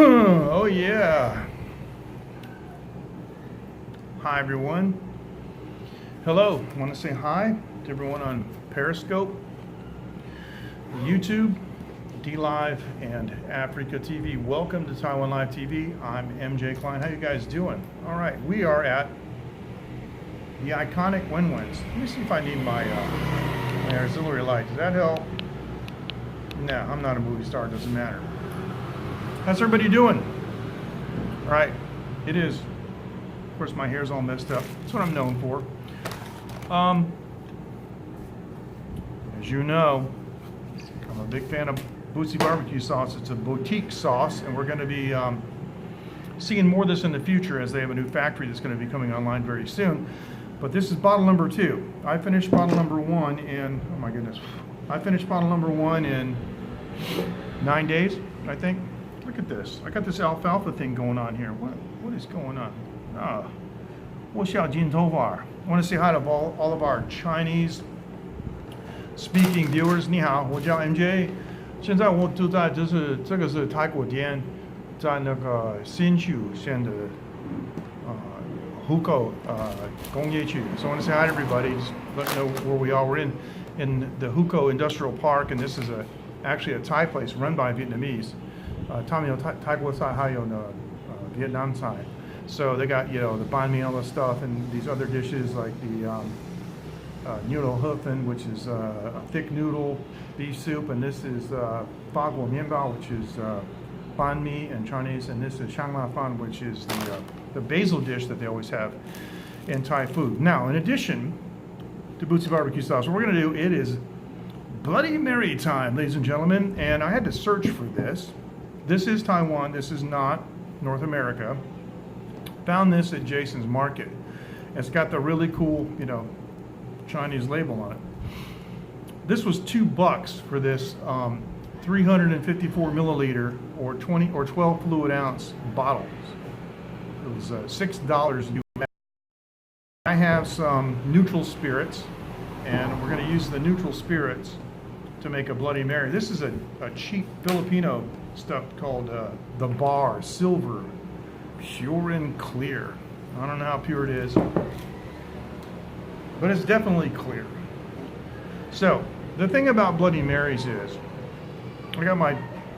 Oh yeah. Hi everyone. Hello. I want to say hi to everyone on Periscope, YouTube, DLive, and Africa TV. Welcome to Taiwan Live TV. I'm MJ Klein. How you guys doing? All right. We are at the iconic Wenwen's. Let me see if I need my auxiliary light. Does that help? No, I'm not a movie star. It doesn't matter. How's everybody doing? All right, it is. Of course, my hair's all messed up. That's what I'm known for. As you know, I'm a big fan of Bootsy barbecue sauce. It's a boutique sauce, and we're going to be seeing more of this in the future as they have a new factory that's going to be coming online very soon. But this is bottle number 2. I finished bottle number 1 in, oh my goodness, I finished bottle number 1 in 9 days, I think. Look at this. I got this alfalfa thing going on here. What is going on? I want to say hi to all of our Chinese speaking viewers. 你好，我叫 MJ。现在我住在这个是泰国店，在那个新区县的Hukou 工业区。So I want to say hi to everybody. Just let you know where we are. We're in the Hukou Industrial Park, and this is actually a Thai place run by Vietnamese. 他们有泰国菜，还有呢Vietnam菜. So they got, you know, the banh mi, all the stuff, and these other dishes like the noodle hufen, which is a thick noodle beef soup, and this is fa guo mianbao, which is banh mi in Chinese, and this is shang ma fan, which is the basil dish that they always have in Thai food. Now, in addition to Bootsy barbecue sauce, what we're going to do, it is Bloody Mary time, ladies and gentlemen, and I had to search for this. This is Taiwan. This is not North America. Found this at Jason's Market. It's got the really cool, you know, Chinese label on it. This was $2 for this 354 milliliter or 20 or 12 fluid ounce bottles. It was $6 US. I have some neutral spirits, and we're going to use the neutral spirits to make a Bloody Mary. This is a cheap Filipino stuff called the Bar Silver, pure and clear. I don't know how pure it is, but it's definitely clear. So the thing about Bloody Marys is, I got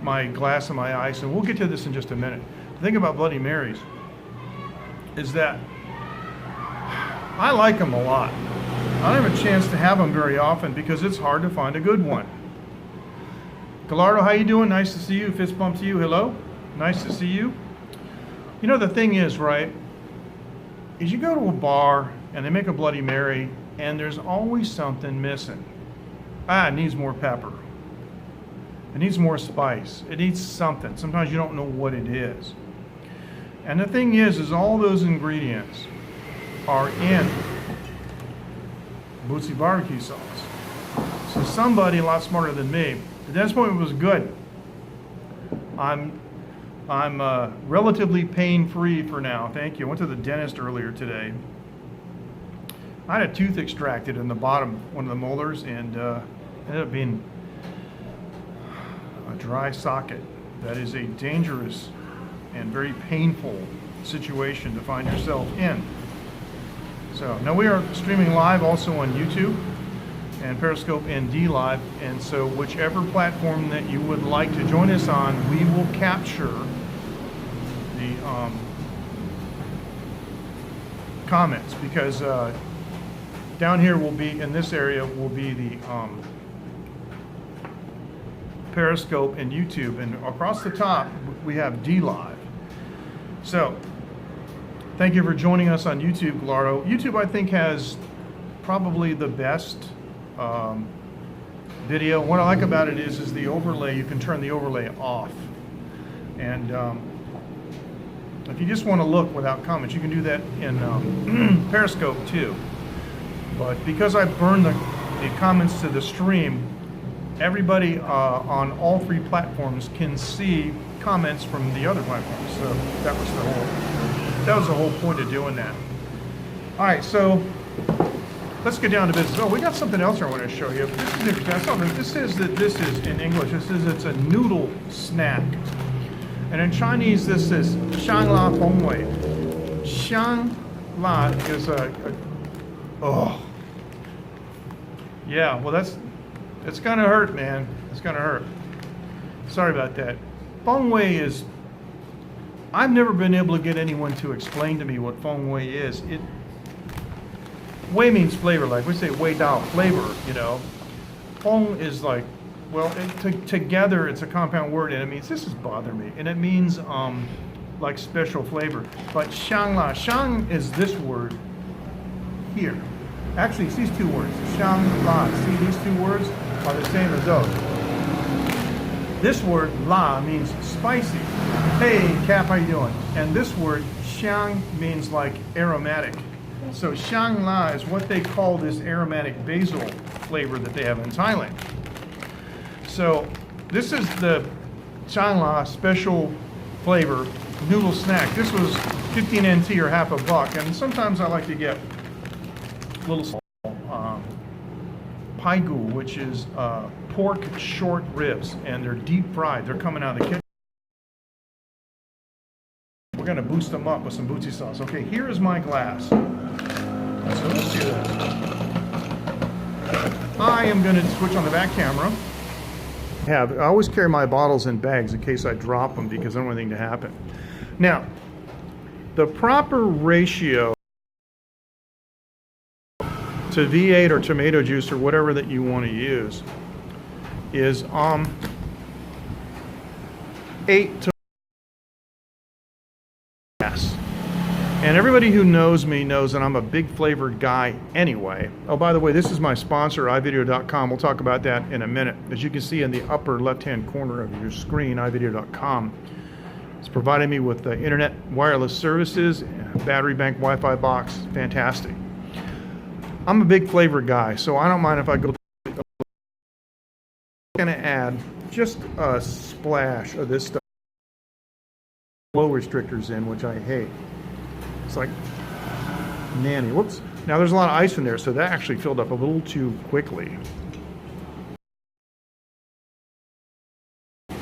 my glass and my ice, and we'll get to this in just a minute. The thing about Bloody Marys is that I like them a lot. I don't have a chance to have them very often because it's hard to find a good one. Gallardo, how you doing? Nice to see you. Fist bump to you. Hello. Nice to see you. You know, the thing is, right, is you go to a bar and they make a Bloody Mary and there's always something missing. It needs more pepper. It needs more spice. It needs something. Sometimes you don't know what it is. And the thing is all those ingredients are in Bootsy barbecue sauce. So somebody a lot smarter than me, at this point it was good. I'm relatively pain-free for now. Thank you. I went to the dentist earlier today. I had a tooth extracted in the bottom, one of the molars, and ended up being a dry socket. That is a dangerous and very painful situation to find yourself in. So now we are streaming live also on YouTube and Periscope and DLive, and so whichever platform that you would like to join us on, we will capture the comments, because down here will be, in this area will be the Periscope and YouTube, and across the top we have DLive. So thank you for joining us on YouTube, Gallardo. YouTube, I think, has probably the best video. What I like about it is the overlay. You can turn the overlay off. And if you just want to look without comments, you can do that in Periscope too. But because I burned the comments to the stream, everybody on all 3 platforms can see comments from the other platforms. So that was the whole point of doing that. All right, so let's get down to business. Oh, we got something else I want to show you. This is in English. It's a noodle snack. And in Chinese, this is Shang La Feng Wei. Shang La is oh. Yeah, well it's gonna hurt, man. It's gonna hurt. Sorry about that. Feng Wei is, I've never been able to get anyone to explain to me what Feng Wei is. Wei means flavor, like we say Wei Dao, flavor, you know. Feng is like, well, together it's a compound word, and it means, this is bothering me, and it means like special flavor. But Shang La, Shang is this word here. Actually, it's these two words, Shang La. See, these two words are the same as those. This word La means spicy. Hey, Cap, how you doing? And this word Shang means like aromatic. So Shang La is what they call this aromatic basil flavor that they have in Thailand. So this is the Shang La special flavor noodle snack. This was 15 NT or half a buck, and sometimes I like to get little pai gu, which is pork short ribs, and they're deep fried. They're coming out of the kitchen. We're going to boost them up with some Bootsy sauce. Okay, here is my glass. So let's do this. I am going to switch on the back camera. I always carry my bottles in bags in case I drop them because I don't want anything to happen. Now, the proper ratio to V8 or tomato juice or whatever that you want to use is 8 to yes. And everybody who knows me knows that I'm a big flavored guy anyway. Oh, by the way, this is my sponsor, iVideo.com. We'll talk about that in a minute. As you can see in the upper left-hand corner of your screen, iVideo.com. It's providing me with the internet wireless services, battery bank, Wi-Fi box, fantastic. I'm a big flavor guy, so I don't mind if I go. I'm going to add just a splash of this stuff. Flow restrictors in, which I hate. It's like nanny. Whoops. Now there's a lot of ice in there, so that actually filled up a little too quickly.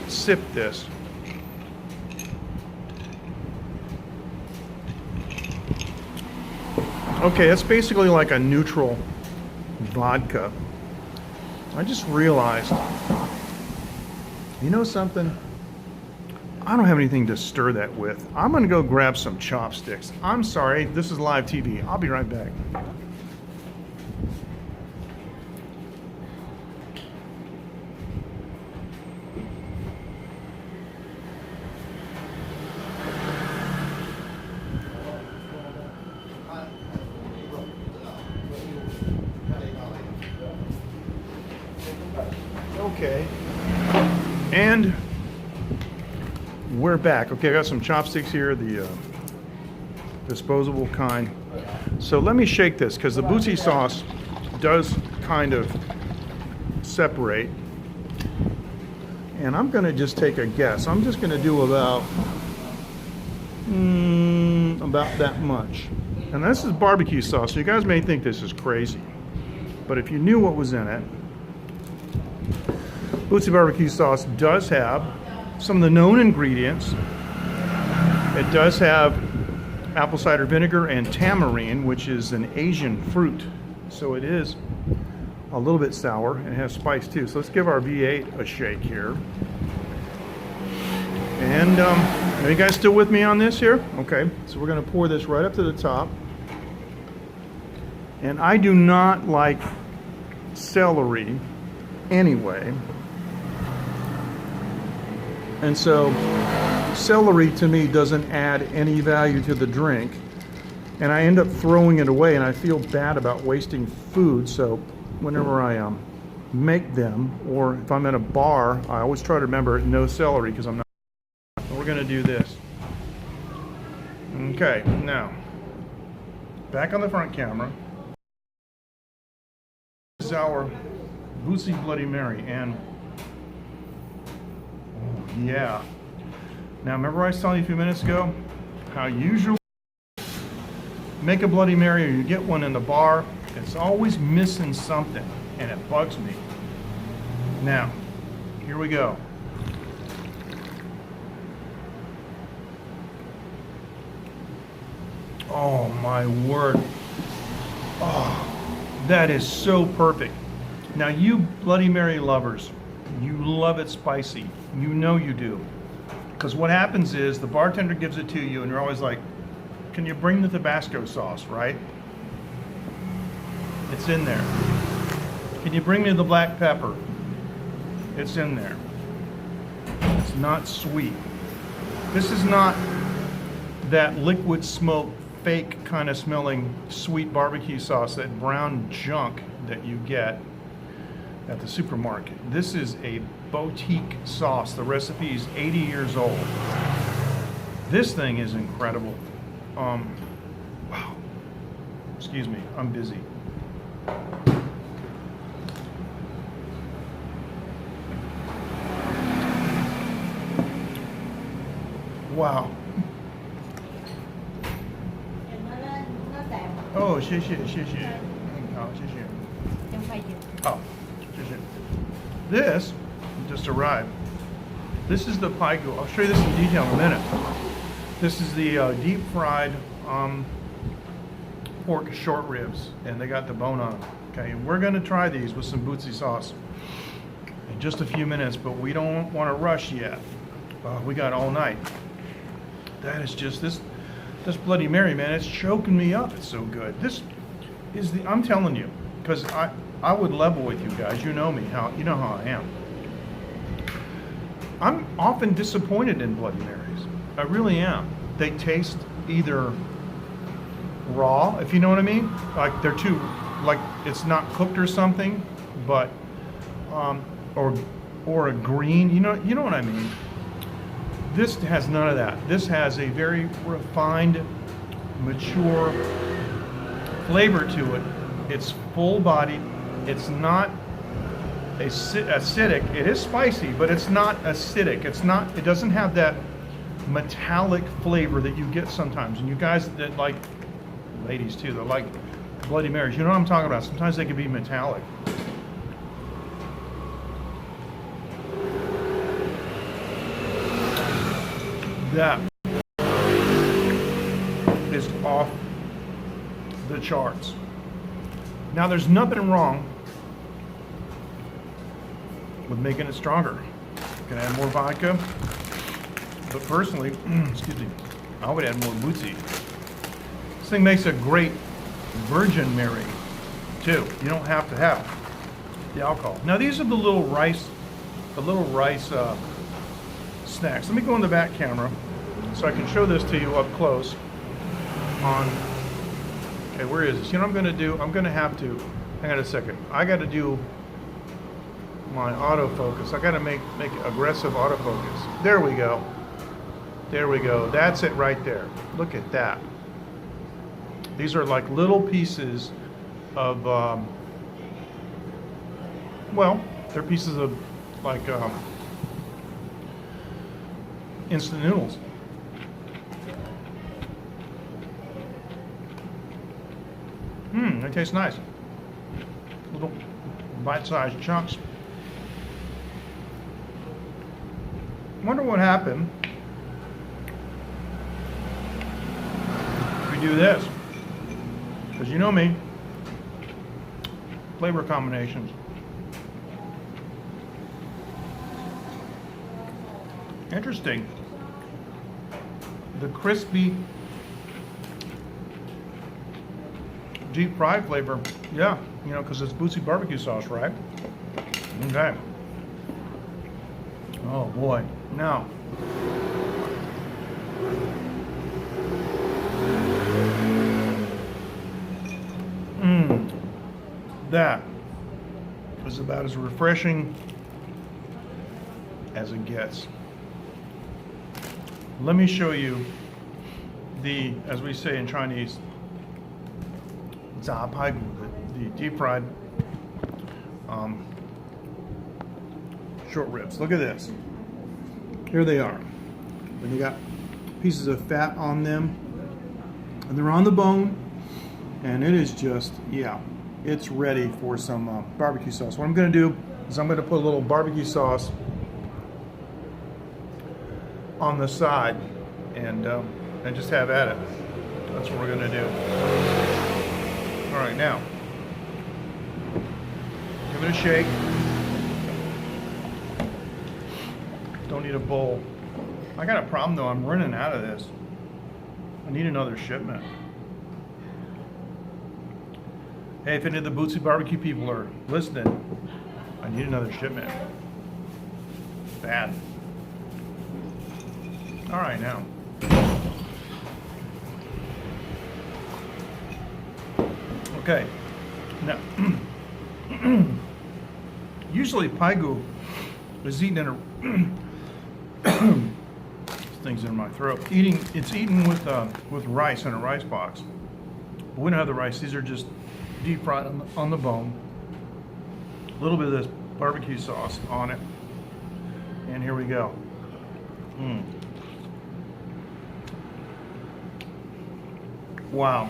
Sip this. Okay, that's basically like a neutral vodka. I just realized, you know something? I don't have anything to stir that with. I'm gonna go grab some chopsticks. I'm sorry, this is live TV. I'll be right back. Okay, and we're back. Okay, I got some chopsticks here, the disposable kind. So let me shake this because the Bootsy sauce does kind of separate. And I'm going to just take a guess. I'm just going to do about that much. And this is barbecue sauce. So you guys may think this is crazy, but if you knew what was in it, Bootsy barbecue sauce does have some of the known ingredients. It does have apple cider vinegar and tamarind, which is an Asian fruit. So it is a little bit sour and it has spice too. So let's give our V8 a shake here. And are you guys still with me on this here? Okay, so we're going to pour this right up to the top. And I do not like celery anyway. And so celery to me doesn't add any value to the drink, and I end up throwing it away, and I feel bad about wasting food. So whenever I make them, or if I'm at a bar, I always try to remember no celery because I'm not. We're going to do this. Okay, now back on the front camera. This is our Bootsy Bloody Mary, and yeah. Now remember I was telling you a few minutes ago how usually make a Bloody Mary or you get one in the bar, it's always missing something and it bugs me. Now, here we go. Oh my word. Oh, that is so perfect. Now you Bloody Mary lovers, you love it spicy. You know you do. Because what happens is the bartender gives it to you and you're always like, can you bring the Tabasco sauce, right? It's in there. Can you bring me the black pepper? It's in there. It's not sweet. This is not that liquid smoke, fake kind of smelling sweet barbecue sauce, that brown junk that you get at the supermarket. This is a boutique sauce. The recipe is 80 years old. This thing is incredible. Wow. Excuse me, I'm busy. Wow. Oh, 谢谢，谢谢。好，谢谢。Oh, 谢谢. This just arrived. This is the paigu. I'll show you this in detail in a minute. This is the deep fried pork short ribs, and they got the bone on them. Okay, and we're going to try these with some Bootsy sauce in just a few minutes, but we don't want to rush yet. We got all night. That is just this Bloody Mary, man. It's choking me up. It's so good. This is the. I'm telling you, because I would level with you guys. You know me. You know how I am. I'm often disappointed in Bloody Marys. I really am. They taste either raw, if you know what I mean, like they're too, like it's not cooked or something, but or a green. You know what I mean. This has none of that. This has a very refined, mature flavor to it. It's full-bodied. It's not acidic. It is spicy, but it's not acidic. It doesn't have that metallic flavor that you get sometimes. And you guys that like, ladies too, that like Bloody Marys, you know what I'm talking about. Sometimes they can be metallic. That is off the charts. Now, there's nothing wrong with making it stronger. You can add more vodka, but personally, excuse me, I would add more Bootsy. This thing makes a great Virgin Mary, too. You don't have to have the alcohol. Now, these are the little rice snacks. Let me go in the back camera so I can show this to you up close on, okay, where is this? You know what I'm gonna do? I'm gonna have to, hang on a second. I gotta do my autofocus. I gotta make aggressive autofocus. There we go. There we go. That's it right there. Look at that. These are like little pieces of, well, they're pieces of like instant noodles. They taste nice. Little bite-sized chunks. Wonder what happened if we do this. Because you know me, flavor combinations. Interesting. The crispy, deep fried flavor, yeah, you know, because it's Bootsy barbecue sauce, right? Okay. Oh boy. Now, that is about as refreshing as it gets. Let me show you the, as we say in Chinese, the deep fried short ribs. Look at this. Here they are. And they got pieces of fat on them, and they're on the bone, and it is just, yeah, it's ready for some barbecue sauce. What I'm going to do is I'm going to put a little barbecue sauce on the side and just have at it. That's what we're gonna do. All right, now, give it a shake. Don't need a bowl. I got a problem though, I'm running out of this. I need another shipment. Hey, if any of the Bootsy barbecue people are listening, I need another shipment. Bad. All right, now. Okay. Now, usually paigu is eaten in a things in my throat. It's eaten with rice in a rice box. But we don't have the rice. These are just deep fried on the bone. A little bit of this barbecue sauce on it. And here we go. Wow.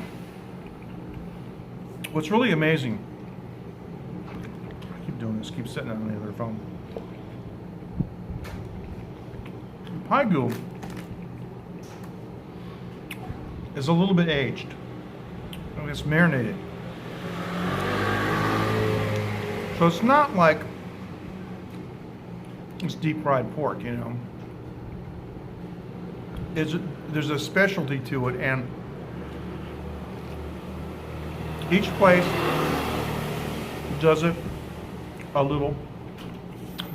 What's really amazing, I keep doing this, keep sitting on the other phone. Paigu is a little bit aged. And it's marinated. So it's not like it's deep fried pork, you know. There's a specialty to it, and each place does it a little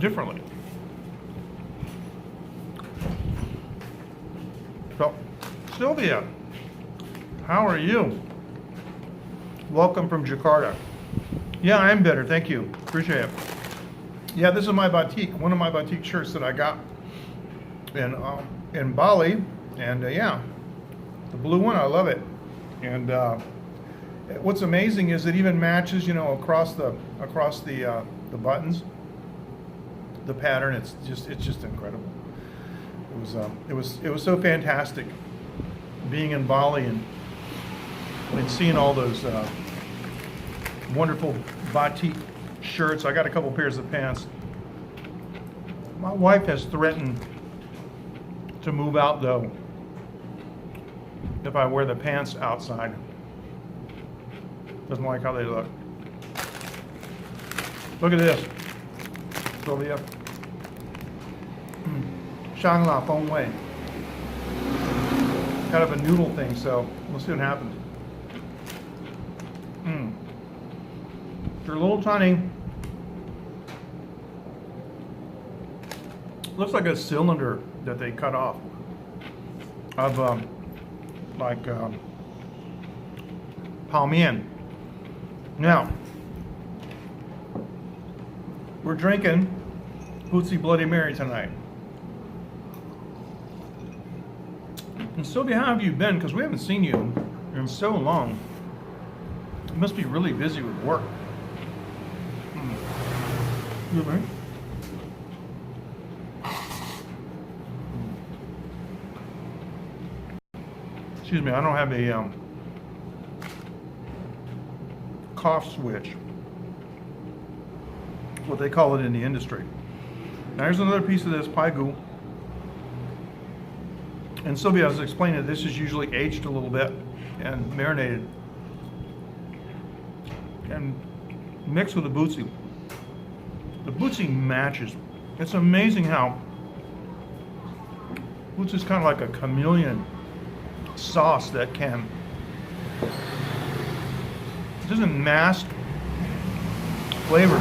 differently. So, Sylvia, how are you? Welcome from Jakarta. Yeah, I'm better, thank you. Appreciate it. Yeah, this is my batik, one of my batik shirts that I got in Bali, and yeah, the blue one, I love it. And what's amazing is it even matches, you know, across the buttons, the pattern. It's just incredible. It was so fantastic being in Bali and seeing all those wonderful batik shirts. I got a couple pairs of pants. My wife has threatened to move out though if I wear the pants outside. Doesn't like how they look. Look at this, Sylvia. Shangla Feng Wei. Kind of a noodle thing, so we'll see what happens. They're a little tiny. Looks like a cylinder that they cut off of Pao Mian. Now, we're drinking Bootsy Bloody Mary tonight. And Sylvia, how have you been? Because we haven't seen you in so long. You must be really busy with work. You all right? Excuse me, I don't have a cough switch. What they call it in the industry. Now here's another piece of this paigu. And Sylvia has explained that this is usually aged a little bit and marinated and mixed with the Bootsy. The Bootsy matches. It's amazing how Bootsy is kind of like a chameleon sauce that it doesn't mask flavors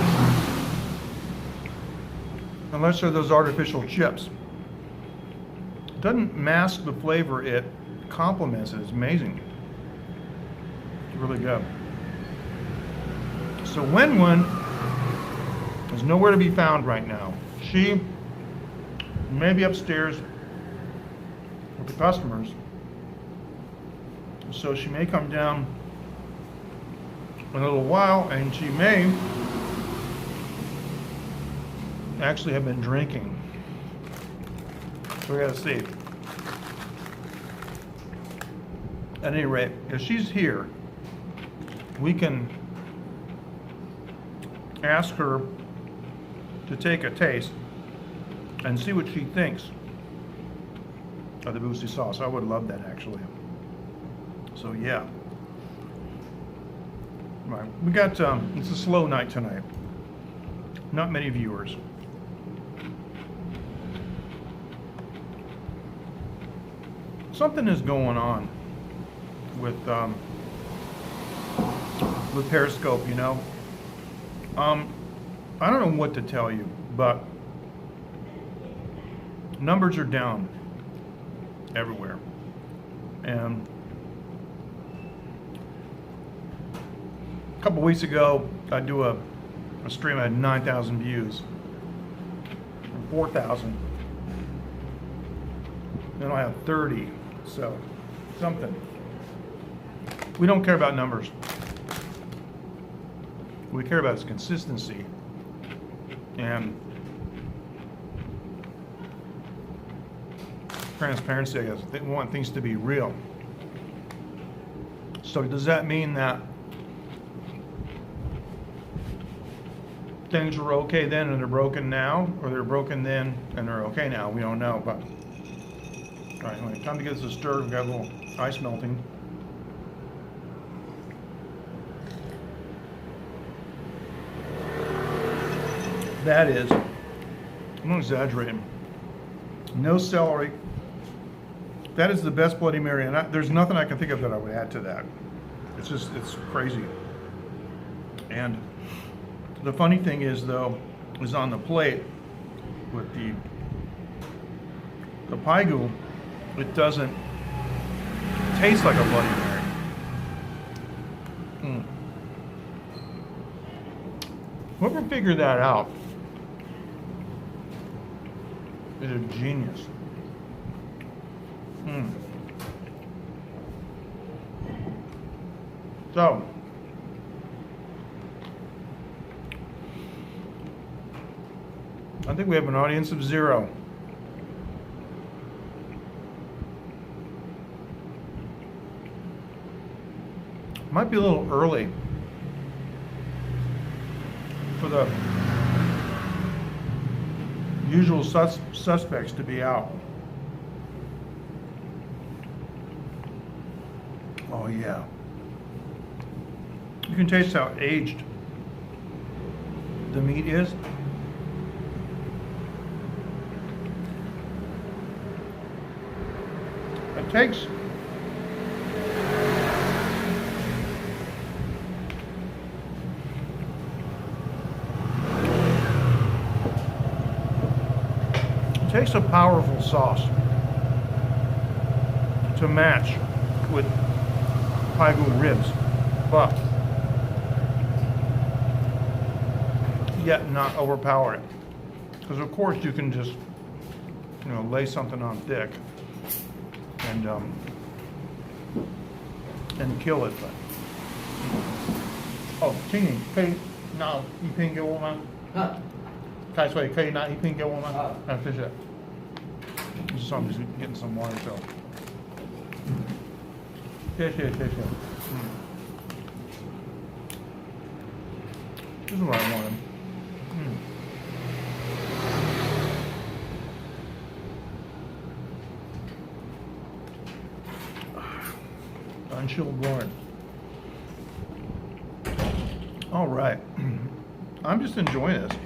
unless they're those artificial chips. It doesn't mask the flavor, it complements it. It's amazing. It's really good. So Wenwen is nowhere to be found right now. She may be upstairs with the customers, so she may come down in a little while, and she may actually have been drinking. So we gotta see. At any rate, if she's here, we can ask her to take a taste and see what she thinks of the Bootsy sauce. I would love that, actually. So yeah. Right. We got, it's a slow night tonight. Not many viewers. Something is going on with Periscope, you know. I don't know what to tell you, but numbers are down everywhere. And a couple weeks ago, I do a stream, I had 9,000 views, 4,000. Then I have 30, so something. We don't care about numbers. What we care about is consistency and transparency, I guess. We want things to be real. So does that mean that things were okay then and they're broken now, or they're broken then and they're okay now? We don't know, but all right, anyway, time to get this stirred. We've got a little ice melting. That is, I'm not exaggerating, no celery. That is the best Bloody Mary, and there's nothing I can think of that I would add to that. It's just, it's crazy. And the funny thing is, though, is on the plate with the paigu, it doesn't taste like a Bloody Mary. Whoever figured that out is a genius. So, I think we have an audience of 0. Might be a little early for the usual suspects to be out. Oh yeah. You can taste how aged the meat is. It takes a powerful sauce to match with paigu ribs, but yet not overpower it. Because of course you can just, you know, lay something on thick and kill it. But oh, Tingy, 可以拿一片给我吗？开水可以拿一片给我吗？谢谢。So I'm just getting some water, so. 谢谢。This is what I wanted. Unchilled Lauren. All right. I'm just enjoying this.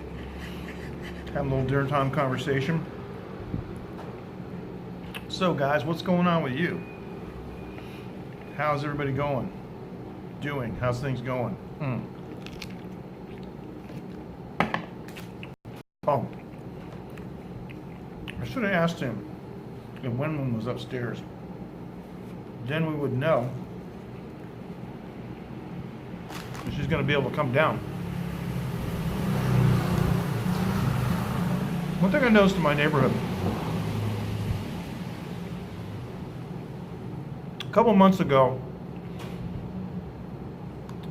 Having a little dinner time conversation. So guys, what's going on with you? How's everybody going? Doing? How's things going? Oh, I should have asked him if Wenwen was upstairs. Then we would know if she's going to be able to come down. One thing I noticed in my neighborhood, a couple months ago,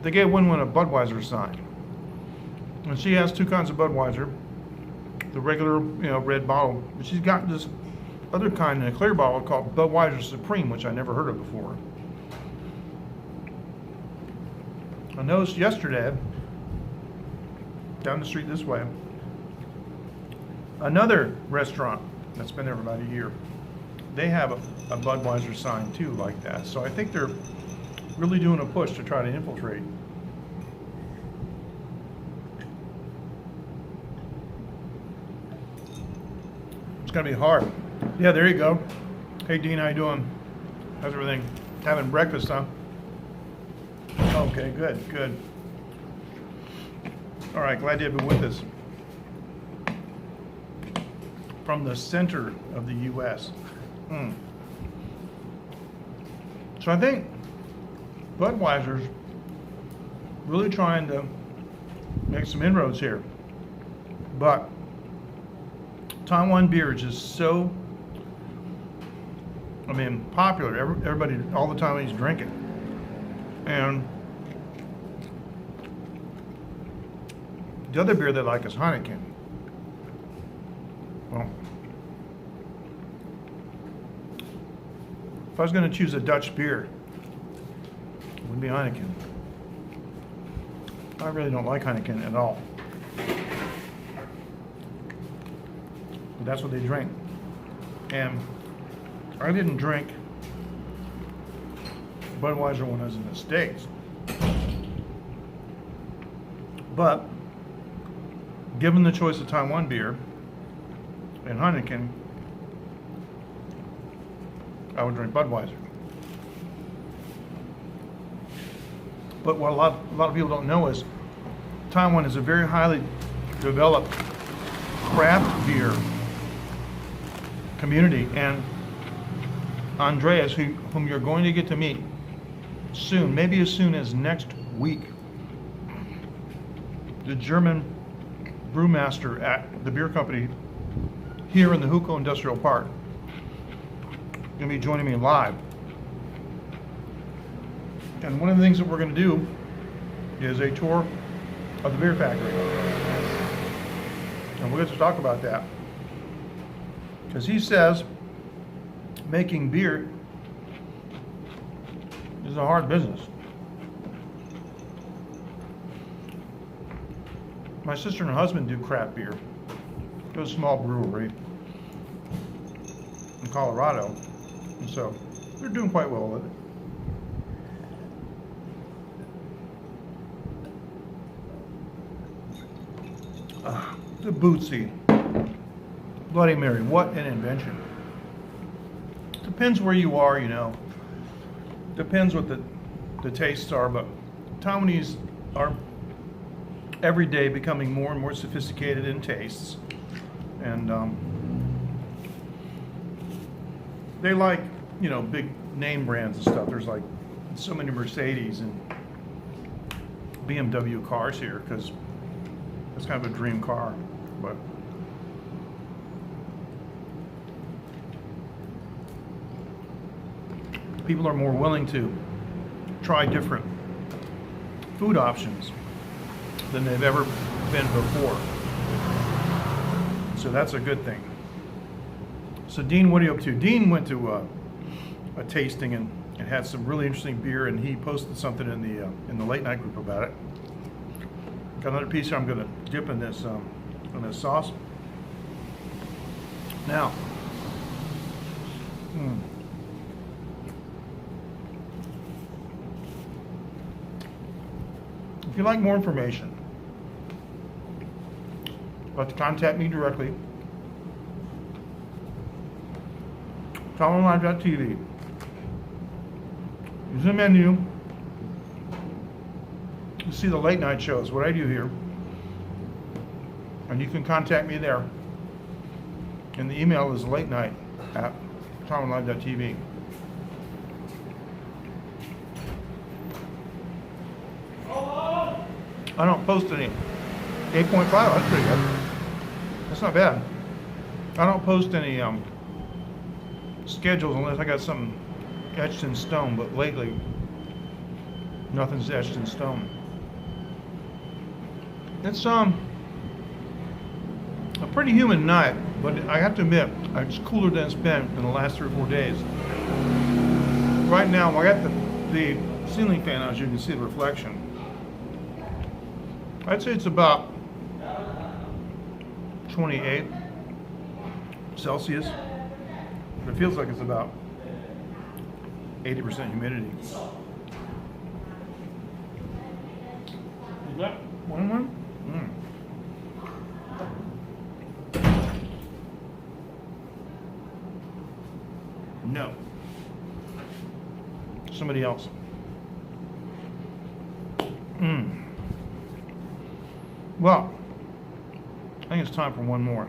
they gave Wenwen a Budweiser sign. And she has 2 kinds of Budweiser. The regular, you know, red bottle. But she's got this other kind in a clear bottle called Budweiser Supreme, which I never heard of before. I noticed yesterday, down the street this way, another restaurant that's been there for about a year, they have a Budweiser sign too, like that. So I think they're really doing a push to try to infiltrate. It's gonna be hard. Yeah, there you go. Hey Dean, how you doing? How's everything? Having breakfast, huh? Okay, good, good. All right, glad you have been with us. From the center of the U.S. So I think Budweiser's really trying to make some inroads here. But Taiwan beer is just so, I mean, popular. Everybody, all the Taiwanese drink it. And the other beer they like is Heineken. Well, if I was going to choose a Dutch beer, it would be Heineken. I really don't like Heineken at all. But that's what they drink. And I didn't drink Budweiser when I was in the States. But given the choice of Taiwan beer and Heineken, I would drink Budweiser. But what a lot of people don't know is Taiwan is a very highly developed craft beer community, and Andreas, whom you're going to get to meet soon, maybe as soon as next week, the German brewmaster at the beer company here in the Hukou Industrial Park, going to be joining me live. And one of the things that we're going to do is a tour of the beer factory. And we'll get to talk about that. Because he says making beer is a hard business. My sister and her husband do craft beer. Go to a small brewery in Colorado. And so they're doing quite well with it. The Bootsy. Bloody Mary, what an invention. Depends where you are, you know. Depends what the tastes are, but Taiwanese are every day becoming more and more sophisticated in tastes. And they like, you know, big name brands and stuff. There's like so many Mercedes and BMW cars here because it's kind of a dream car. But people are more willing to try different food options than they've ever been before. So that's a good thing. So Dean, what are you up to? Dean went to a tasting and had some really interesting beer, and he posted something in the late night group about it. Got another piece here I'm going to dip in this sauce. Now, if you'd like more information, you'll have to contact me directly. TaiwanLive.tv. Use the menu. You see the late night shows, what I do here. And you can contact me there. And the email is latenight@TaiwanLive.tv. I don't post any. 8.5, that's pretty good. That's not bad. I don't post any schedules unless I got something etched in stone, but lately nothing's etched in stone. It's a pretty humid night, but I have to admit, it's cooler than it's been in the last 3 or 4 days. Right now, I got the ceiling fan on, as you can see the reflection. I'd say it's about 28 Celsius. But it feels like it's about 80% humidity. Wenwen? No. Somebody else. Well, I think it's time for one more.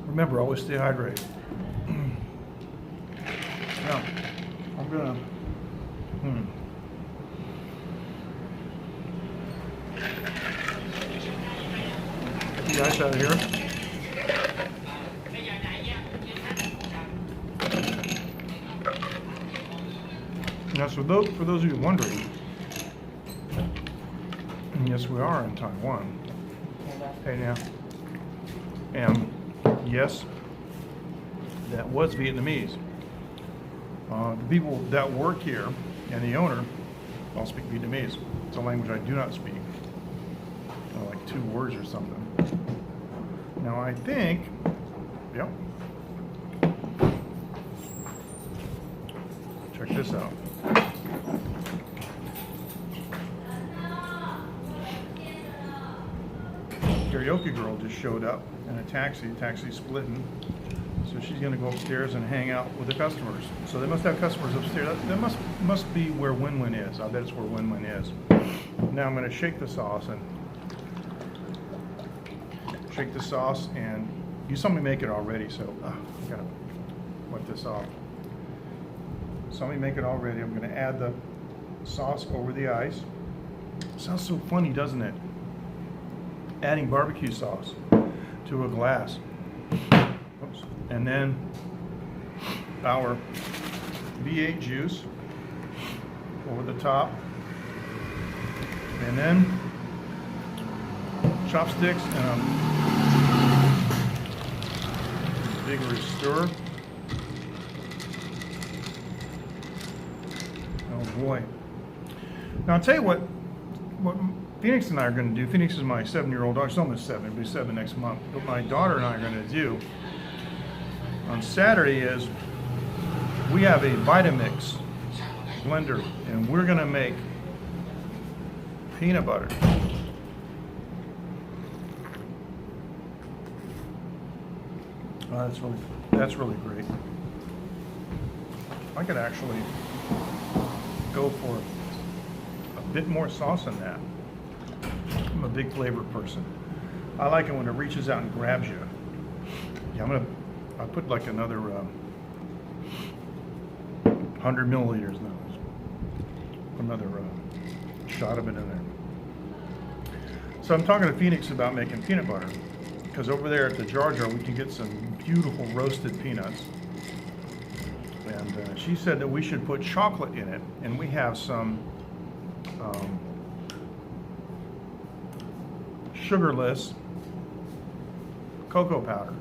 Remember, always stay hydrated. Now, I'm gonna. Get the ice out of here. Now, so for those of you wondering, yes, we are in Taiwan. Hey now, and yes, that was Vietnamese. The people that work here and the owner all speak Vietnamese. It's a language I do not speak. Like 2 words or something. Now I think, yep. Check this out. Karaoke girl just showed up in a taxi splitting. So she's going to go upstairs and hang out with the customers. So they must have customers upstairs. That must be where Wenwen is. I bet it's where Wenwen is. Now I'm going to shake the sauce and you saw me make it already. So I got to wipe this off. Saw me make it already. I'm going to add the sauce over the ice. Sounds so funny, doesn't it? Adding barbecue sauce to a glass. Oops. And then our V8 juice over the top. And then chopsticks and a vigorous stir. Oh boy. Now I'll tell you what Phoenix and I are going to do. Phoenix is my 7-year-old daughter. She's almost 7. It'll be 7 next month. What my daughter and I are going to do on Saturday is we have a Vitamix blender, and we're going to make peanut butter. That's really great. I could actually go for a bit more sauce than that. I'm a big flavor person. I like it when it reaches out and grabs you. Yeah, I put like another 100 milliliters now. Another shot of it in there. So I'm talking to Phoenix about making peanut butter, because over there at the Jar Jar we can get some beautiful roasted peanuts. And she said that we should put chocolate in it, and we have some sugarless cocoa powder.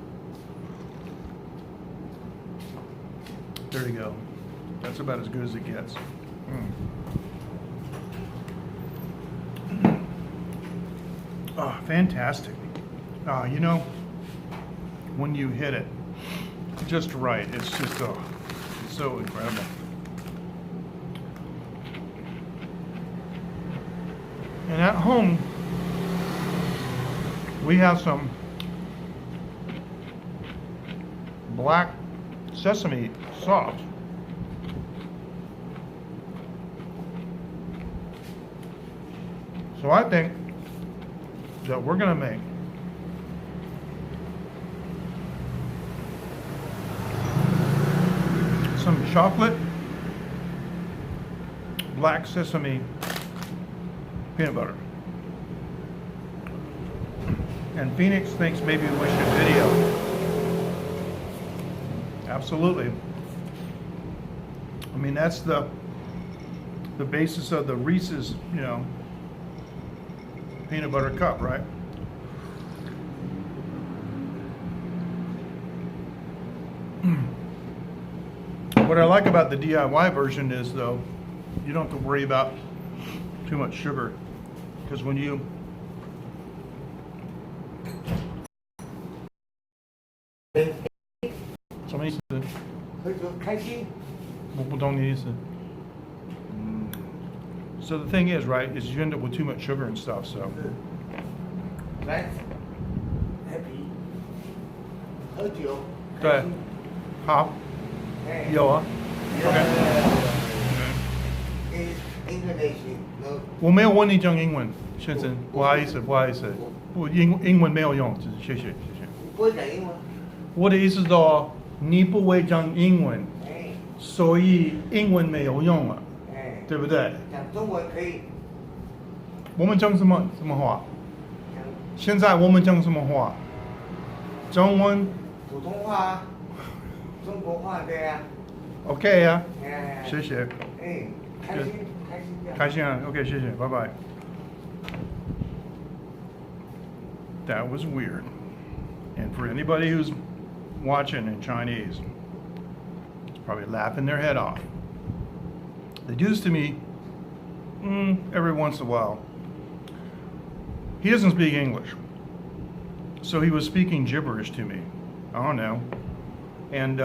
There you go. That's about as good as it gets. Oh, fantastic. You know, when you hit it just right, it's just it's so incredible. And at home, we have some black sesame sauce. So I think that we're going to make some chocolate black sesame peanut butter. And Phoenix thinks maybe we should video. Absolutely. I mean, that's the basis of the Reese's, you know, peanut butter cup, right? What I like about the DIY version is, though, you don't have to worry about too much sugar, because when you什么意思？开心。我不懂你的意思。So the thing is, right, is you end up with too much sugar and stuff. So. Let's happy. 喝酒。对。好。有啊。OK。English no。我没有问你讲英文，先生，不好意思，不好意思，我英文没有用，就是谢谢谢谢。不会讲英文。我的意思说，你不会讲英文，所以英文没有用了，对不对？讲中文可以。我们讲什么话？现在我们讲什么话？中文。普通话。中国话对呀。OK 呀。谢谢。开心开心啊 ，OK， 谢谢，拜拜。That was weird. And for anybody who's watching in Chinese, it's probably laughing their head off. They do this to me every once in a while. He doesn't speak English, so he was speaking gibberish to me. I don't know. And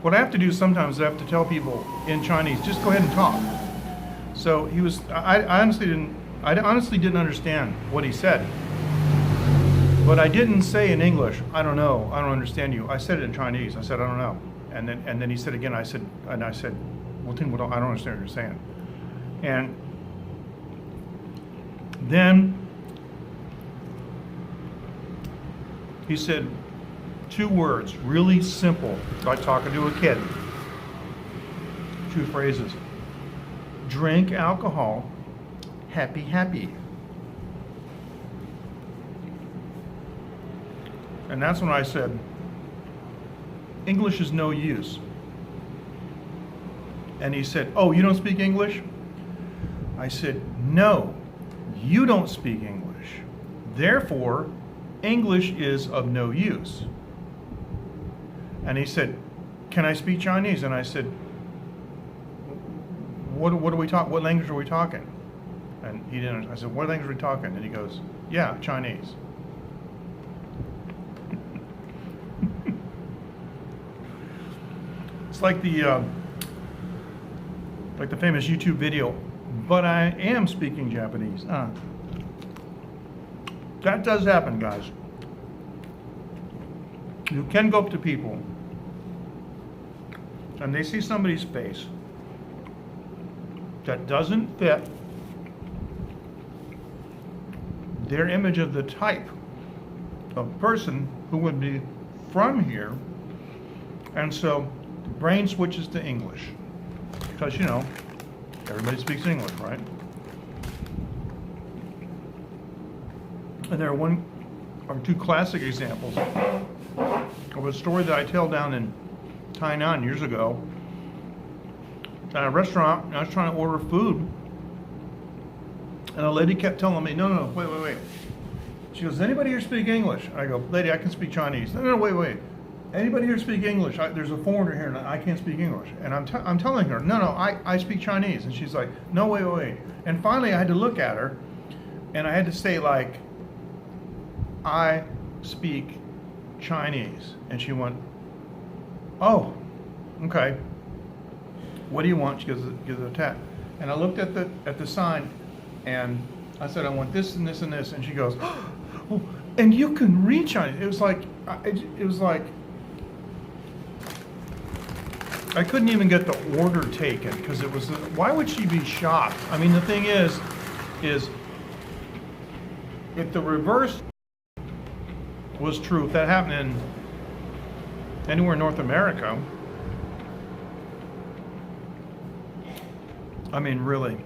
what I have to do sometimes is I have to tell people in Chinese, just go ahead and talk. So he was, I honestly didn't understand what he said. But I didn't say in English, I don't know, I don't understand you. I said it in Chinese. I said, I don't know. And then he said again, I said, well, I don't understand what you're saying. And then he said 2 words, really simple, like talking to a kid. 2 phrases. Drink alcohol, happy, happy. And that's when I said, English is no use. And he said, oh, you don't speak English? I said, no, you don't speak English. Therefore, English is of no use. And he said, can I speak Chinese? And I said, what are we talking? What language are we talking? And he didn't. I said, what language are we talking? And he goes, yeah, Chinese. It's like the famous YouTube video, but I am speaking Japanese. That does happen, guys. You can go up to people and they see somebody's face that doesn't fit their image of the type of person who would be from here, and so the brain switches to English because, you know, everybody speaks English, right? And there are 1 or 2 classic examples of a story that I tell down in Taiwan years ago at a restaurant, and I was trying to order food, and a lady kept telling me, no, wait. She goes, does anybody here speak English? I go, lady, I can speak Chinese. No, wait. Anybody here speak English? There's a foreigner here, and I can't speak English. And I'm telling her, no, I speak Chinese. And she's like, no, wait. And finally, I had to look at her, and I had to say, like, I speak Chinese. And she went, oh, okay. What do you want? She gives it a tap. And I looked at the sign, and I said, I want this and this and this. And she goes, oh, and you can read Chinese. It was like I couldn't even get the order taken because it was. Why would she be shocked? I mean, the thing is if the reverse was true, if that happened in anywhere in North America, I mean, really,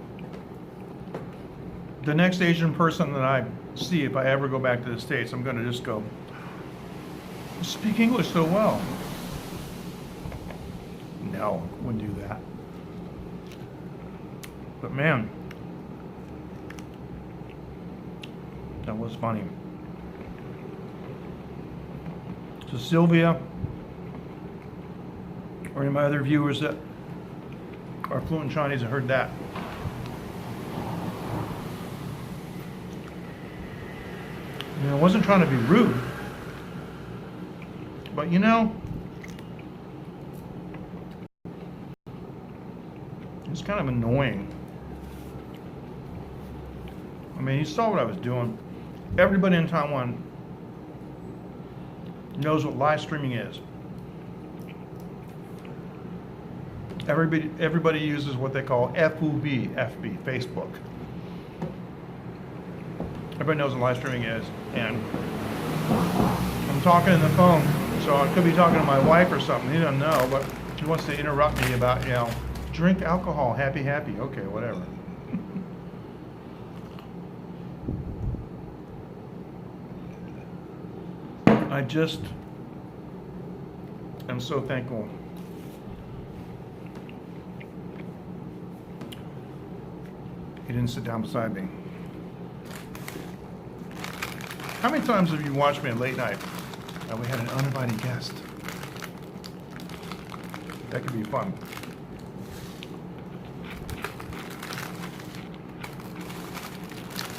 the next Asian person that I see, if I ever go back to the States, I'm going to just go, you speak English so well. No, wouldn't do that. But man, that was funny. So Sylvia, or any of my other viewers that are fluent Chinese have heard that. I wasn't trying to be rude, but it's kind of annoying. I mean, you saw what I was doing. Everybody in Taiwan knows what live streaming is. Everybody uses what they call FB, Facebook. Everybody knows what live streaming is, and I'm talking on the phone, so I could be talking to my wife or something. He doesn't know, but she wants to interrupt me about, drink alcohol, happy. Okay, whatever. I just am so thankful. He didn't sit down beside me. How many times have you watched me at late night and we had an uninvited guest? That could be fun.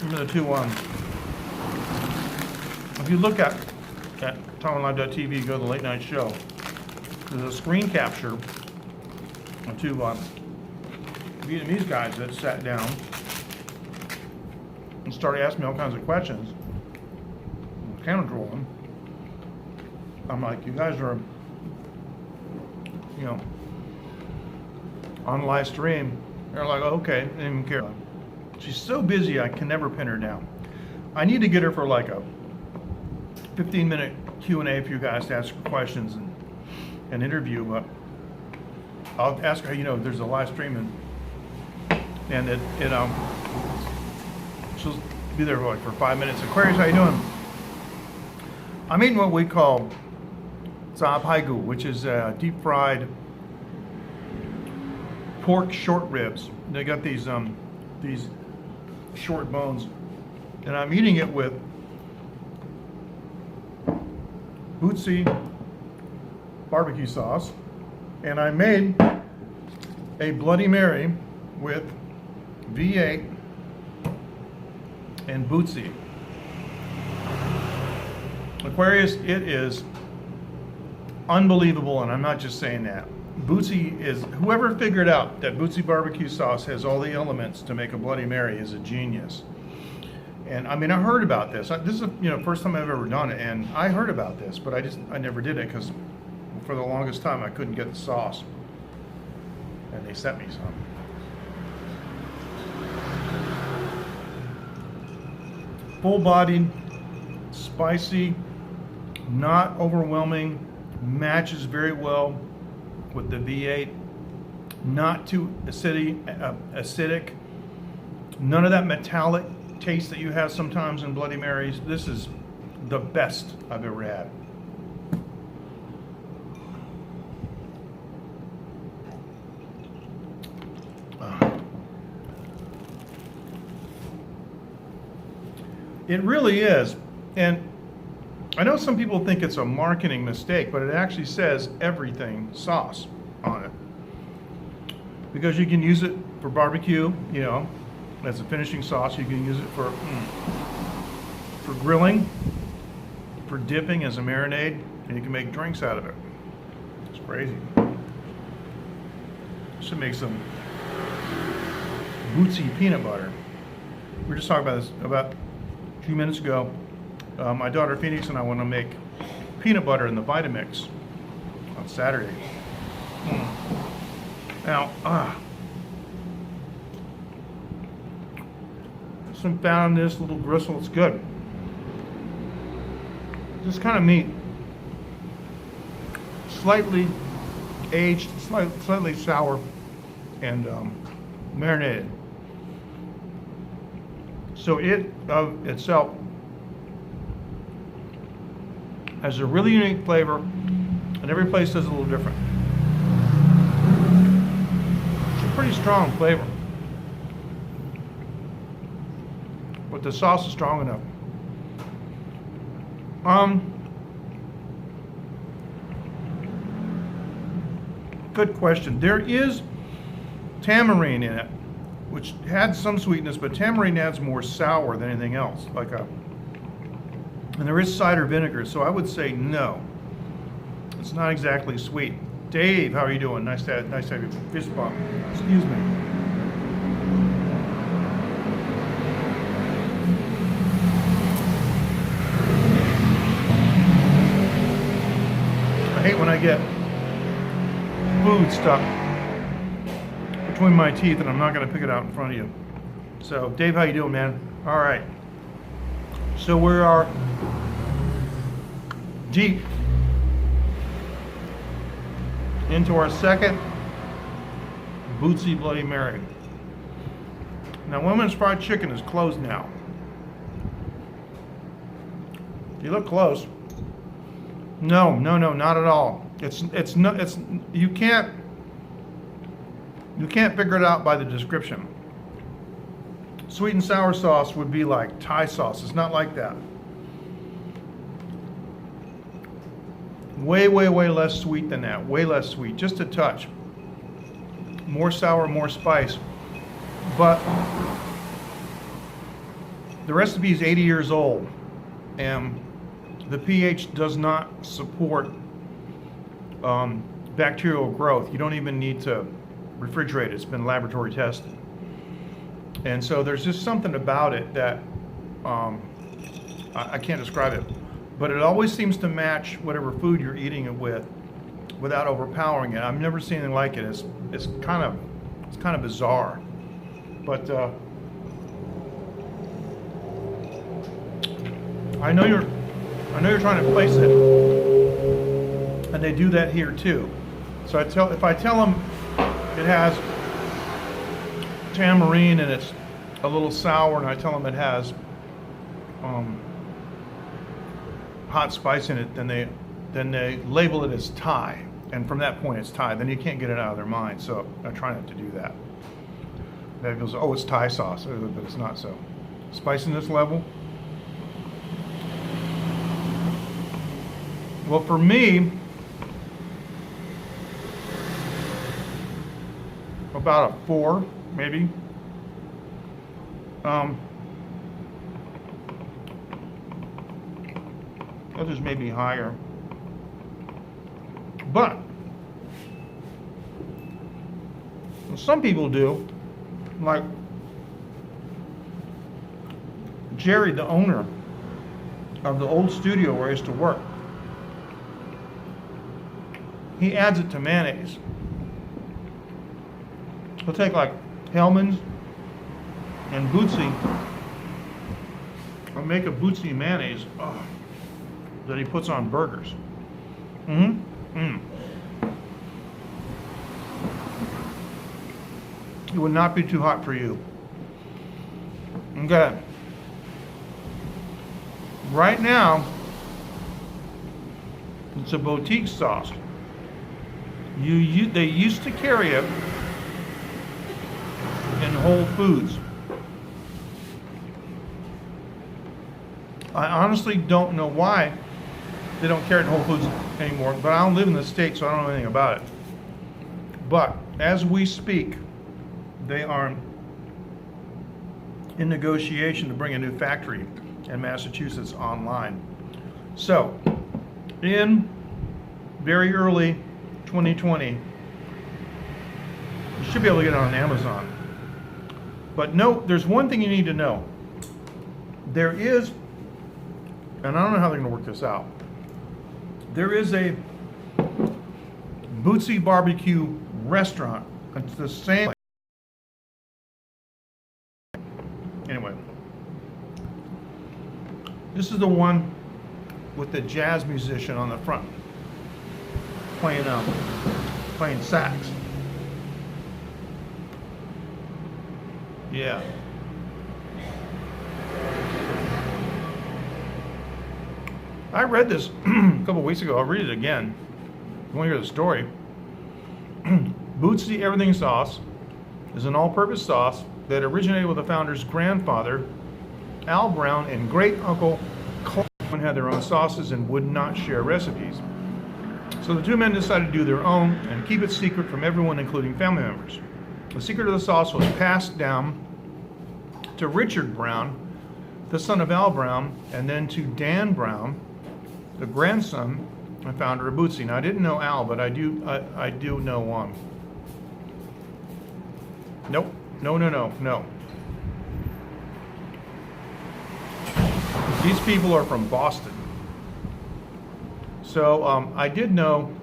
Remember the two if you look at TaiwanLive.tv, go to the late night show, there's a screen capture of two Vietnamese guys that sat down and started asking me all kinds of questions. Camera rolling. I'm like, you guys are, on live stream. They're like, oh, okay, they didn't even care. She's so busy, I can never pin her down. I need to get her for like a 15-minute Q&A for you guys to ask her questions and interview. But I'll ask her, there's a live stream and she'll be there for 5 minutes. Aquarius, how you doing? I'm eating what we call za pai gu, which is deep fried pork short ribs. They got these short bones, and I'm eating it with Bootsy barbecue sauce, and I made a Bloody Mary with V8 and Bootsy. Aquarius, it is unbelievable, and I'm not just saying that. Bootsy is, whoever figured out that Bootsy barbecue sauce has all the elements to make a Bloody Mary is a genius. And I mean, I heard about this. This is the first time I've ever done it, and I heard about this, but I never did it because for the longest time I couldn't get the sauce, and they sent me some. Full-bodied, spicy, not overwhelming, matches very well with the V8, not too acidic, none of that metallic taste that you have sometimes in Bloody Marys. This is the best I've ever had. It really is. And I know some people think it's a marketing mistake, but it actually says everything sauce on it. Because you can use it for barbecue, as a finishing sauce. You can use it for grilling, for dipping as a marinade, and you can make drinks out of it. It's crazy. Should make some Bootsy peanut butter. We were just talking about this about a few minutes ago. My daughter Phoenix and I want to make peanut butter in the Vitamix on Saturday. Now, some fat on this little gristle. It's good. This kind of meat, slightly aged, slightly sour, and marinated. So it of itself has a really unique flavor, and every place does it a little different. It's a pretty strong flavor, but the sauce is strong enough. Good question. There is tamarind in it, which had some sweetness, but tamarind adds more sour than anything else. And there is cider vinegar, so I would say no. It's not exactly sweet. Dave, how are you doing? Nice to have you. Fist bump. Excuse me. I hate when I get food stuck between my teeth and I'm not going to pick it out in front of you. So, Dave, how you doing, man? All right. So we are deep into our second Bootsy Bloody Mary. Now, Wenwen's Fried Chicken is closed now. You look close. No, not at all. You can't figure it out by the description. Sweet and sour sauce would be like Thai sauce. It's not like that. Way less sweet than that. Way less sweet. Just a touch. More sour, more spice. But the recipe is 80 years old, and the pH does not support bacterial growth. You don't even need to refrigerate it. It's been laboratory tested. And so there's just something about it that I can't describe it, but it always seems to match whatever food you're eating it with without overpowering it. I've never seen anything like it. It's kind of bizarre, but I know you're trying to place it, and they do that here too. So if I tell them it has tamarind and it's a little sour, and I tell them it has hot spice in it, then they label it as Thai, and from that point it's Thai. Then you can't get it out of their mind. So I try not to do that. That goes, oh, it's Thai sauce, but it's not so. Spiciness level. Well, for me, about a 4, maybe. Others may be higher. But some people do, like Jerry, the owner of the old studio where I used to work. He adds it to mayonnaise. He'll take like Hellman's and Bootsy and make a Bootsy mayonnaise that he puts on burgers. It would not be too hot for you. Okay. Right now, it's a boutique sauce. They used to carry it in Whole Foods. I honestly don't know why they don't carry it in Whole Foods anymore, but I don't live in the States, so I don't know anything about it. But as we speak, they are in negotiation to bring a new factory in Massachusetts online. So, in very early 2020, you should be able to get it on Amazon. But no, there's one thing you need to know. There is, and I don't know how they're going to work this out, there is a Bootsy barbecue restaurant. It's the same. Anyway, this is the one with the jazz musician on the front playing sax. Yeah. I read this a couple weeks ago. I'll read it again. You want to hear the story? Bootsy Everything Sauce is an all-purpose sauce that originated with the founder's grandfather, Al Brown, and great-uncle Klein had their own sauces and would not share recipes. So the two men decided to do their own and keep it secret from everyone, including family members. The secret of the sauce was passed down to Richard Brown, the son of Al Brown, and then to Dan Brown, the grandson and founder of Bootsy. Now I didn't know Al, but I do know one. Nope. No. These people are from Boston. So I did know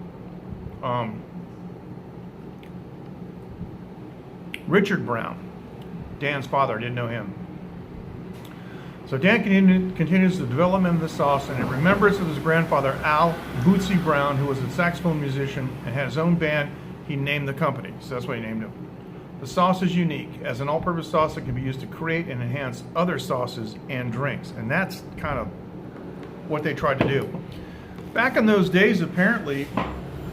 Richard Brown, Dan's father. I didn't know him. So Dan continues the development of the sauce, and in remembrance of his grandfather Al Bootsy Brown, who was a saxophone musician and had his own band, he named the company. So that's what he named it. The sauce is unique as an all-purpose sauce that can be used to create and enhance other sauces and drinks, and that's kind of what they tried to do. Back in those days, apparently,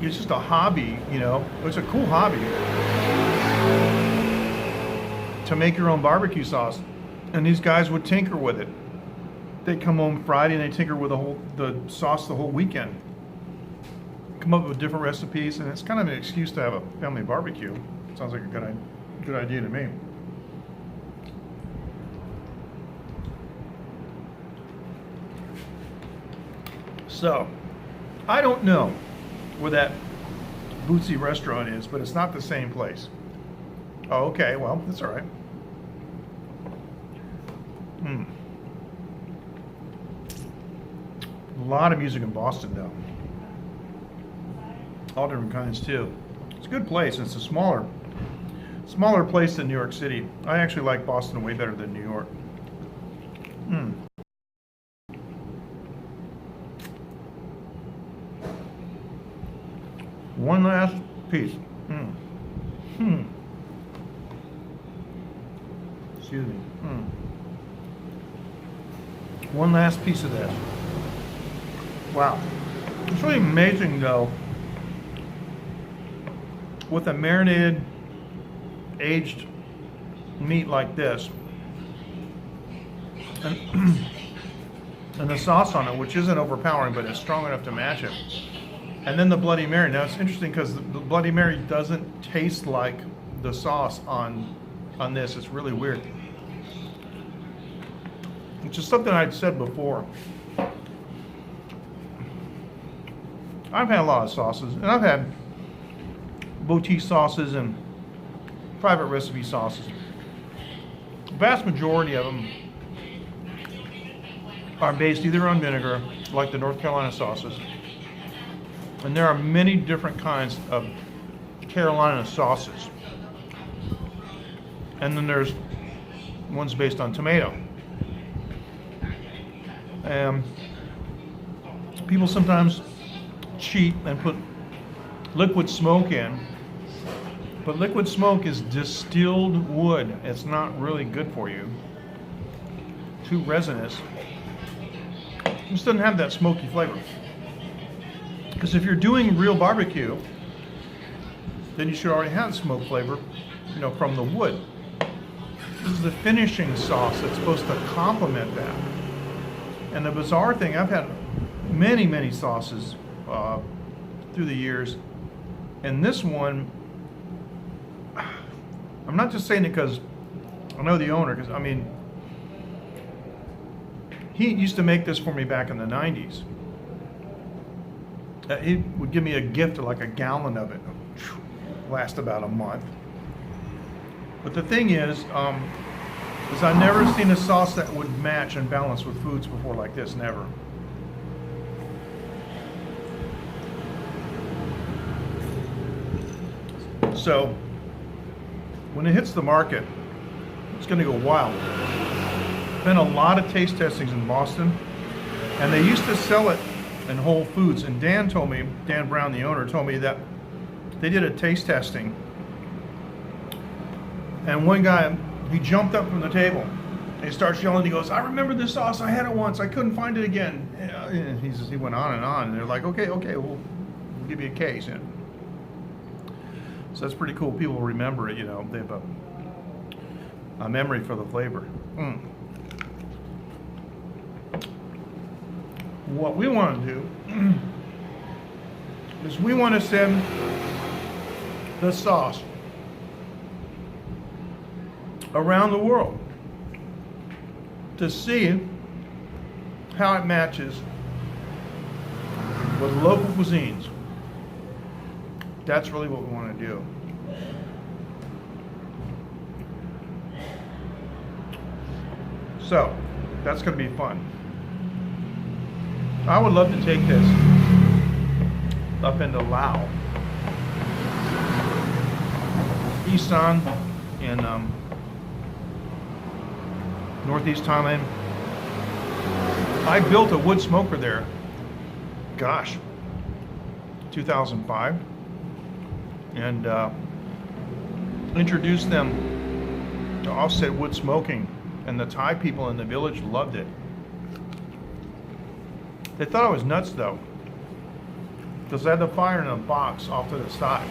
it's just a hobby, you know. It's a cool hobby to make your own barbecue sauce, and these guys would tinker with it. They'd come home Friday and they'd tinker with the sauce the whole weekend. Come up with different recipes, and it's kind of an excuse to have a family barbecue. Sounds like a good idea to me. So, I don't know where that Bootsy restaurant is, but it's not the same place. Oh, okay, well, that's all right. A lot of music in Boston, though. All different kinds, too. It's a good place. It's a smaller place than New York City. I actually like Boston way better than New York. One last piece. Excuse me. One last piece of this. Wow. It's really amazing, though, with a marinated, aged meat like this, and the sauce on it, which isn't overpowering, but it's strong enough to match it. And then the Bloody Mary. Now it's interesting because the Bloody Mary doesn't taste like the sauce on this. It's really weird. Which is something I'd said before. I've had a lot of sauces, and I've had boutique sauces and private recipe sauces. The vast majority of them are based either on vinegar, like the North Carolina sauces, and there are many different kinds of Carolina sauces. And then there's ones based on tomato. People sometimes cheat and put liquid smoke in, but liquid smoke is distilled wood. It's not really good for you. Too resinous. It just doesn't have that smoky flavor. Because if you're doing real barbecue, then you should already have smoke flavor, you know, from the wood. This is the finishing sauce that's supposed to complement that. And the bizarre thing, I've had many sauces through the years, and this one, I'm not just saying it because I know the owner, because I mean, he used to make this for me back in the 90s. He would give me a gift of like a gallon of it. Last about a month. But the thing is I've never seen a sauce that would match and balance with foods before like this, never. So, when it hits the market, it's going to go wild. Been a lot of taste testings in Boston, and they used to sell it in Whole Foods. And Dan Brown, the owner, told me that they did a taste testing, and one guy, he jumped up from the table and he starts yelling. He goes, "I remember this sauce. I had it once. I couldn't find it again." And he went on, and they're like, okay, we'll give you a case. And so that's pretty cool. People remember it, you know. They have a memory for the flavor. What we want to do is we want to send the sauce around the world to see how it matches with local cuisines. That's really what we want to do. So, that's going to be fun. I would love to take this up into Laos, Isan, in northeast Thailand. I built a wood smoker there, gosh, 2005, and introduced them to offset wood smoking, and the Thai people in the village loved it. They thought I was nuts though, because I had the fire in a box off to the side.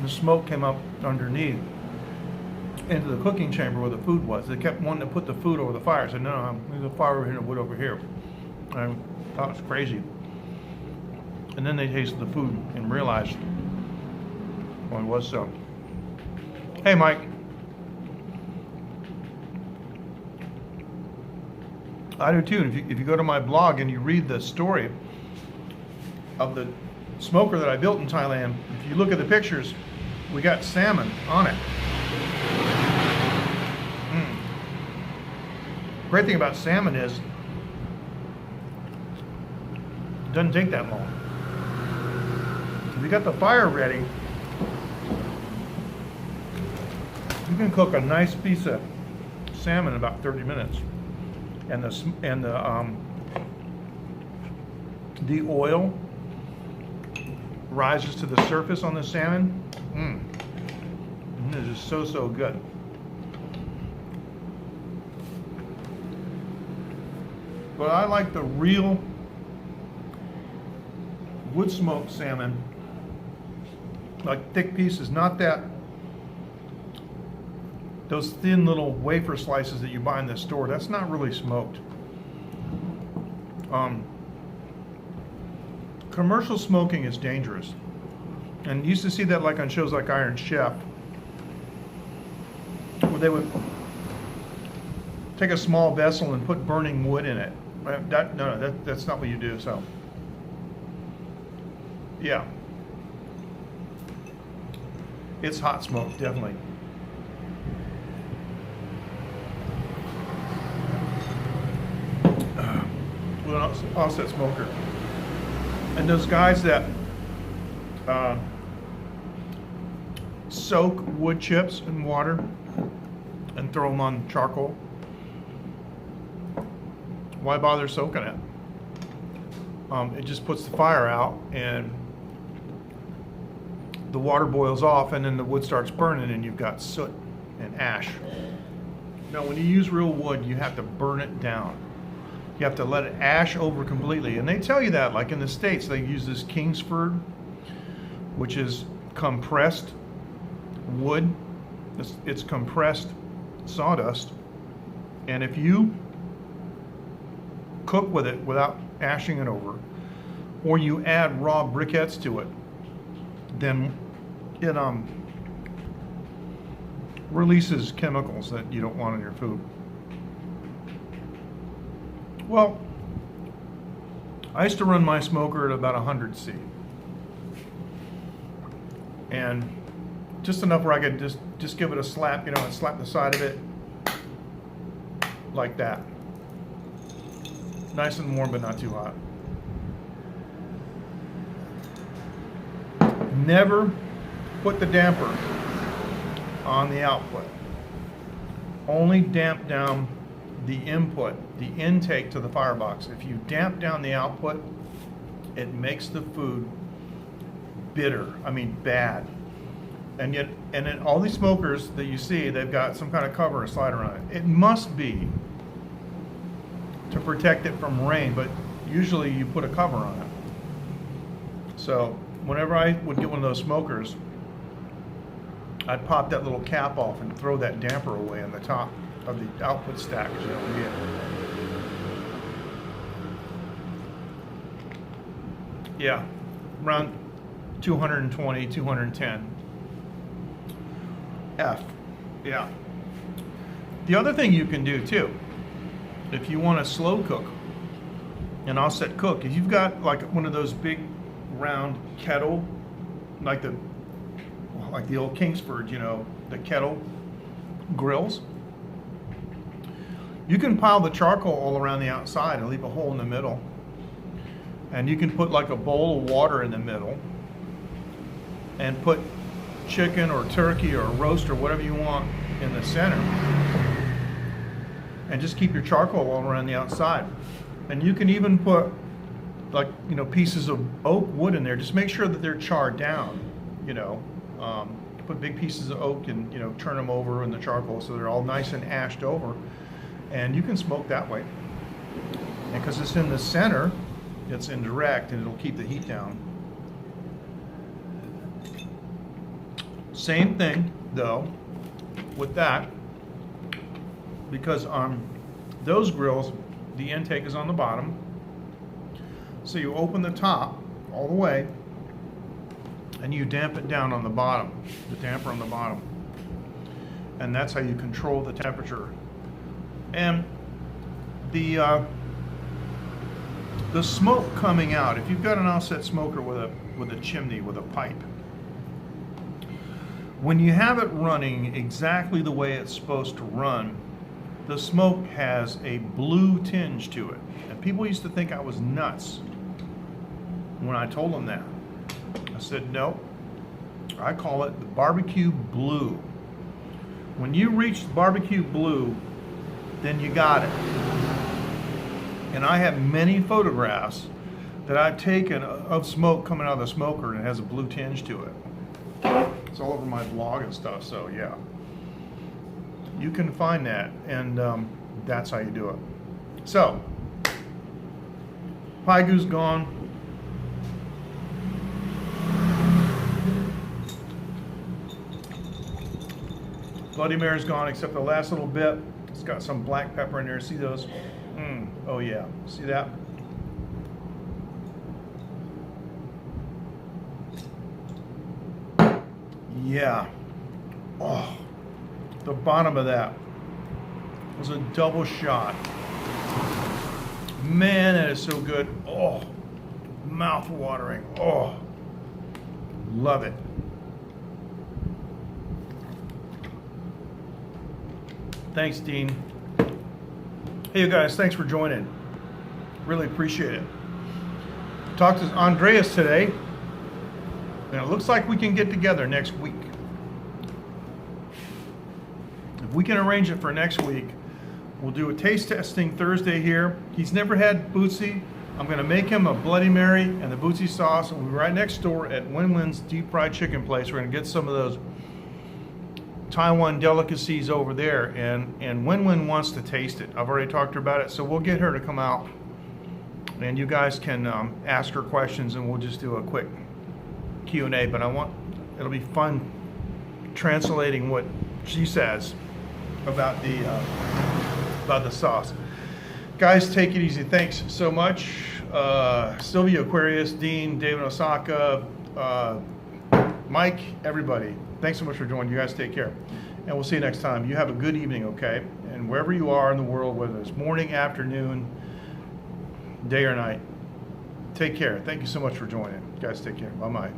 The smoke came up underneath into the cooking chamber where the food was. They kept wanting to put the food over the fire. I said, no, there's a fire over here and wood over here. I thought it was crazy. And then they tasted the food and realized, well, it was so. Hey, Mike. I do too. If you go to my blog and you read the story of the smoker that I built in Thailand, if you look at the pictures, we got salmon on it. Great thing about salmon is it doesn't take that long. If you got the fire ready, you can cook a nice piece of salmon in about 30 minutes. And the oil rises to the surface on the salmon. It is so good. But I like the real wood smoked salmon, like thick pieces, not those thin little wafer slices that you buy in the store. That's not really smoked. Commercial smoking is dangerous, and you used to see that like on shows like Iron Chef, where they would take a small vessel and put burning wood in it. That's not what you do. So, yeah, it's hot smoke, definitely. With an offset smoker, and those guys that soak wood chips in water and throw them on charcoal. Why bother soaking it? It just puts the fire out and the water boils off, and then the wood starts burning and you've got soot and ash. Now when you use real wood, you have to burn it down. You have to let it ash over completely. And they tell you that, like in the States, they use this Kingsford, which is compressed wood. It's compressed sawdust. And if you cook with it without ashing it over, or you add raw briquettes to it, then it releases chemicals that you don't want in your food. Well, I used to run my smoker at about 100 C, and just enough where I could just give it a slap, and slap the side of it like that. Nice and warm, but not too hot. Never put the damper on the output. Only damp down the input, the intake to the firebox. If you damp down the output, it makes the food bitter. I mean, bad. And in all these smokers that you see, they've got some kind of cover or slider on it. It must be to protect it from rain, but usually you put a cover on it. So whenever I would get one of those smokers, I'd pop that little cap off and throw that damper away on the top of the output stack, because you don't need it. Yeah, around 220, 210. F, yeah. The other thing you can do too, if you want to slow cook, and I'll set cook, if you've got like one of those big round kettle, like the old Kingsford, you know, the kettle grills, you can pile the charcoal all around the outside and leave a hole in the middle. And you can put like a bowl of water in the middle and put chicken or turkey or roast or whatever you want in the center. And just keep your charcoal all around the outside. And you can even put like, you know, pieces of oak wood in there. Just make sure that they're charred down, you know. Put big pieces of oak and, you know, turn them over in the charcoal so they're all nice and ashed over. And you can smoke that way. And because it's in the center, it's indirect and it'll keep the heat down. Same thing though with that, because on those grills the intake is on the bottom, so you open the top all the way and you damp it down on the bottom, the damper on the bottom, and that's how you control the temperature. And the smoke coming out, if you've got an offset smoker with a chimney, with a pipe, when you have it running exactly the way it's supposed to run, the smoke has a blue tinge to it. And people used to think I was nuts when I told them that. I said, no, I call it the barbecue blue. When you reach the barbecue blue, then you got it. And I have many photographs that I've taken of smoke coming out of the smoker and it has a blue tinge to it. It's all over my blog and stuff, so yeah. You can find that, and that's how you do it. So, pie goose gone. Bloody Mary's gone, except the last little bit. It's got some black pepper in there. See those? Oh yeah. See that? Yeah. Oh, the bottom of that was a double shot. Man, that is so good. Oh, mouth watering. Oh, love it. Thanks, Dean. Hey, you guys, thanks for joining. Really appreciate it. Talked to Andreas today, and it looks like we can get together next week. If we can arrange it for next week, we'll do a taste testing Thursday here. He's never had Bootsy. I'm going to make him a Bloody Mary and the Bootsy sauce. And we'll be right next door at Wenwen's deep fried chicken place. We're going to get some of those Taiwan delicacies over there, and Wenwen wants to taste it. I've already talked to her about it, so we'll get her to come out, and you guys can ask her questions, and we'll just do a quick Q&A. But it'll be fun translating what she says about the sauce. Guys, take it easy. Thanks so much. Sylvia Aquarius, Dean, David Osaka, Mike, everybody. Thanks so much for joining. You guys take care. And we'll see you next time. You have a good evening, okay? And wherever you are in the world, whether it's morning, afternoon, day or night, take care. Thank you so much for joining. You guys take care. Bye-bye.